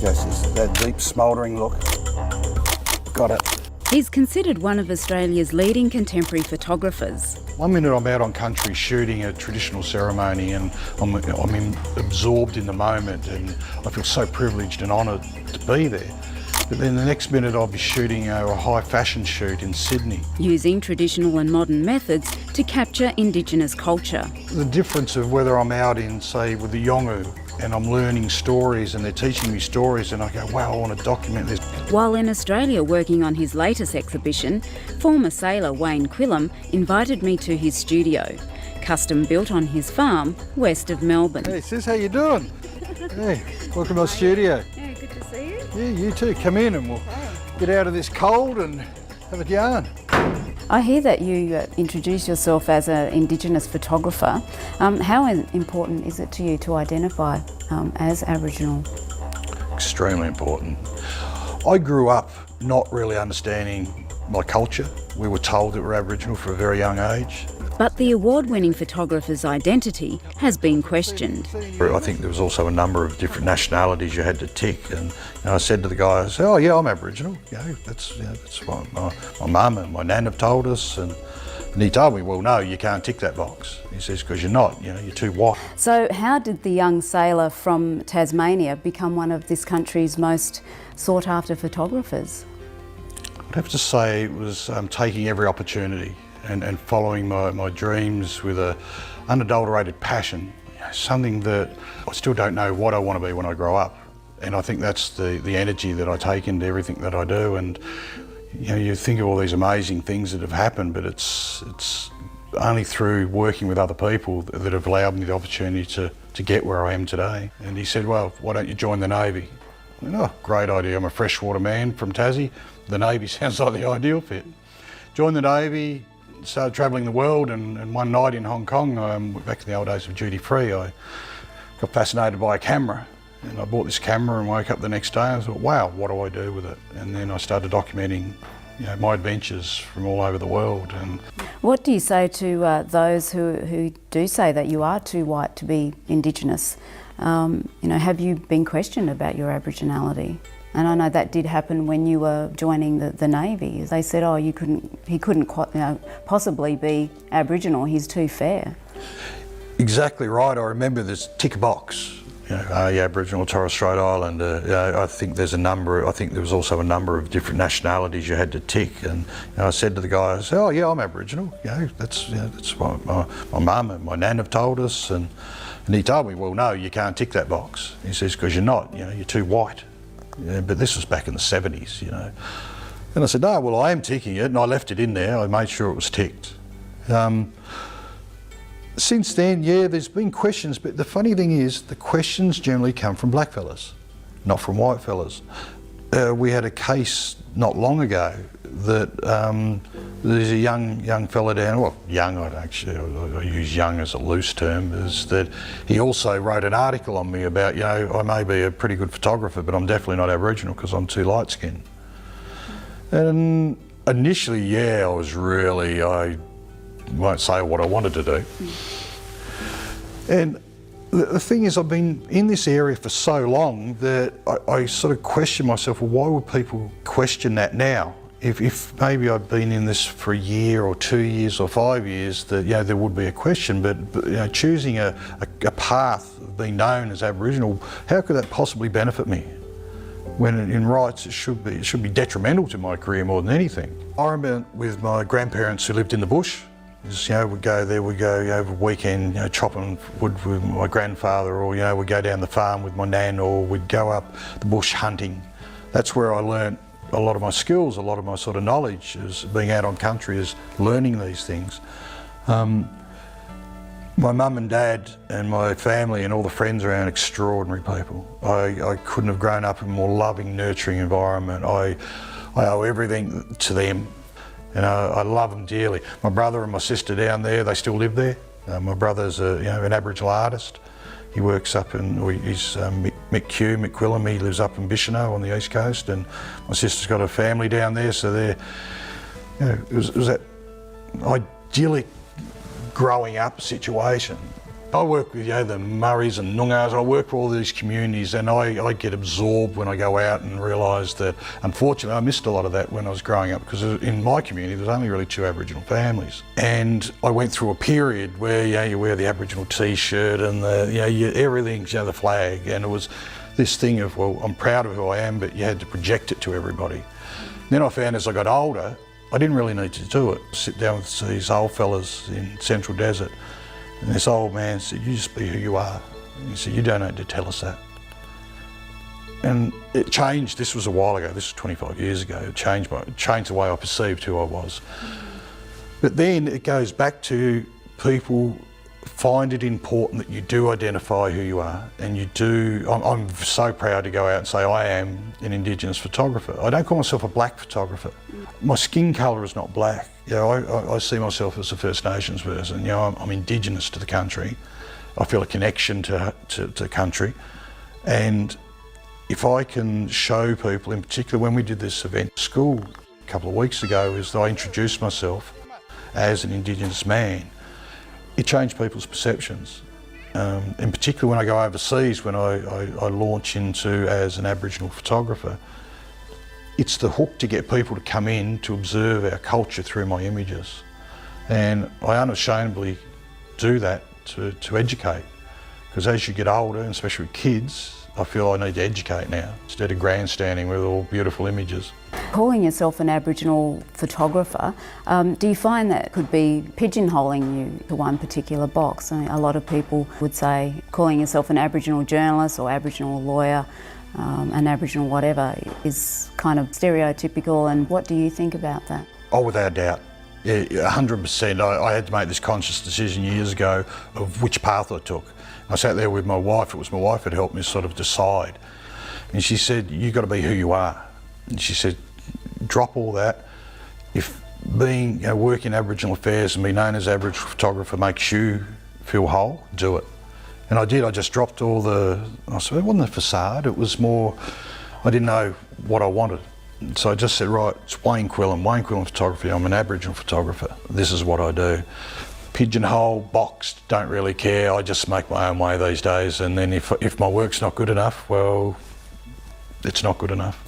go, sis. That deep smouldering look. Got it. He's considered one of Australia's leading contemporary photographers. One minute I'm out on country shooting a traditional ceremony and I'm absorbed in the moment and I feel so privileged and honoured to be there. But then the next minute I'll be shooting a high fashion shoot in Sydney. Using traditional and modern methods to capture Indigenous culture. The difference of whether I'm out in, say, with the Yolngu and I'm learning stories and they're teaching me stories and I go, wow, I want to document this. While in Australia working on his latest exhibition, former sailor Wayne Quilliam invited me to his studio, custom built on his farm west of Melbourne. Hey sis, how you doing? Hey, welcome to my studio. Yeah, good to see you. Yeah, you too. Come in and we'll get out of this cold and have a yarn. I hear that you introduce yourself as an Indigenous photographer. How important is it to you to identify as Aboriginal? Extremely important. I grew up not really understanding my culture. We were told that we're Aboriginal from a very young age. But the award-winning photographer's identity has been questioned. I think there was also a number of different nationalities you had to tick, and I said to the guy, I said, oh yeah, I'm Aboriginal. That's what my mum and my nan have told us, and he told me, well no, you can't tick that box. He says, because you're not, you're too white. So how did the young sailor from Tasmania become one of this country's most sought-after photographers? I'd have to say it was taking every opportunity and following my dreams with an unadulterated passion, something that I still don't know what I want to be when I grow up. And I think that's the energy that I take into everything that I do. And you think of all these amazing things that have happened, but it's only through working with other people that have allowed me the opportunity to get where I am today. And he said, well, why don't you join the Navy? I went, oh, great idea. I'm a freshwater man from Tassie. The Navy sounds like the ideal fit. Joined the Navy, started travelling the world, and one night in Hong Kong, back in the old days of duty free, I got fascinated by a camera. And I bought this camera and woke up the next day and I thought, wow, what do I do with it? And then I started documenting my adventures from all over the world. And what do you say to those who do say that you are too white to be Indigenous? Have you been questioned about your Aboriginality? And I know that did happen when you were joining the Navy. They said, oh, he couldn't possibly be Aboriginal, he's too fair. Exactly right. I remember this tick box. Are you Aboriginal, Torres Strait Islander? I think there was also a number of different nationalities you had to tick. And I said to the guy, I said, oh yeah, I'm Aboriginal. That's what my mum and my nan have told us. And he told me, well no, you can't tick that box. He says, because you're not, you're too white. But this was back in the 70s, And I said, no, well I am ticking it, and I left it in there. I made sure it was ticked. Since then, yeah, there's been questions, but the funny thing is the questions generally come from black fellas, not from white fellas. We had a case not long ago that there's a young fella down, well, young, I use young as a loose term, is that he also wrote an article on me about, I may be a pretty good photographer, but I'm definitely not Aboriginal because I'm too light skinned. And initially, yeah, I won't say what I wanted to do. And the thing is, I've been in this area for so long that I sort of question myself, well, why would people question that now? If maybe I'd been in this for a year or 2 years or 5 years, that there would be a question, but choosing a path of being known as Aboriginal, how could that possibly benefit me? When in rights it should be detrimental to my career more than anything. I remember with my grandparents who lived in the bush. We'd go there, we'd go over a weekend, chopping wood with my grandfather, or we'd go down the farm with my nan, or we'd go up the bush hunting. That's where I learnt a lot of my skills, a lot of my sort of knowledge, is being out on country, is learning these things. My mum and dad and my family and all the friends around, extraordinary people. I couldn't have grown up in a more loving, nurturing environment. I owe everything to them. And I love them dearly. My brother and my sister down there, they still live there. My brother's an Aboriginal artist. He works up in, he's Mick Quilliam, he lives up in Bicheno on the east coast, and my sister's got a family down there, so they're, it was that idyllic growing up situation. I work with the Murrays and Noongars. I work with all these communities, and I get absorbed when I go out and realise that, unfortunately, I missed a lot of that when I was growing up, because in my community there's only really 2 Aboriginal families, and I went through a period where you wear the Aboriginal T-shirt and everything's the flag, and it was this thing of, well, I'm proud of who I am, but you had to project it to everybody. And then I found as I got older, I didn't really need to do it. Sit down with these old fellas in Central Desert, and this old man said, you just be who you are. And he said, you don't need to tell us that. And it changed. This was a while ago, this was 25 years ago. It changed the way I perceived who I was. But then it goes back to people find it important that you do identify who you are, and you do. I'm so proud to go out and say I am an Indigenous photographer. I don't call myself a black photographer. My skin colour is not black. I see myself as a First Nations person. I'm Indigenous to the country. I feel a connection to country, and if I can show people, in particular when we did this event at school a couple of weeks ago, is that I introduced myself as an Indigenous man. It changed people's perceptions. In particular when I go overseas, when I launch into as an Aboriginal photographer, it's the hook to get people to come in to observe our culture through my images. And I unashamedly do that to educate, because as you get older, and especially with kids, I feel I need to educate now, instead of grandstanding with all beautiful images. Calling yourself an Aboriginal photographer, do you find that could be pigeonholing you to one particular box? I mean, a lot of people would say calling yourself an Aboriginal journalist or Aboriginal lawyer, an Aboriginal whatever, is kind of stereotypical, and what do you think about that? Oh, without doubt. Yeah, 100%. I had to make this conscious decision years ago of which path I took. I sat there with my wife. It was my wife that helped me sort of decide. And she said, you've got to be who you are. And she said, drop all that. If being, work in Aboriginal affairs and be known as Aboriginal photographer makes you feel whole, do it. And I did. I just dropped all I said, it wasn't a facade. It was more, I didn't know what I wanted. So I just said, right, it's Wayne Quilliam Photography. I'm an Aboriginal photographer. This is what I do. Pigeonhole, boxed, don't really care. I just make my own way these days. And then if my work's not good enough, well, it's not good enough.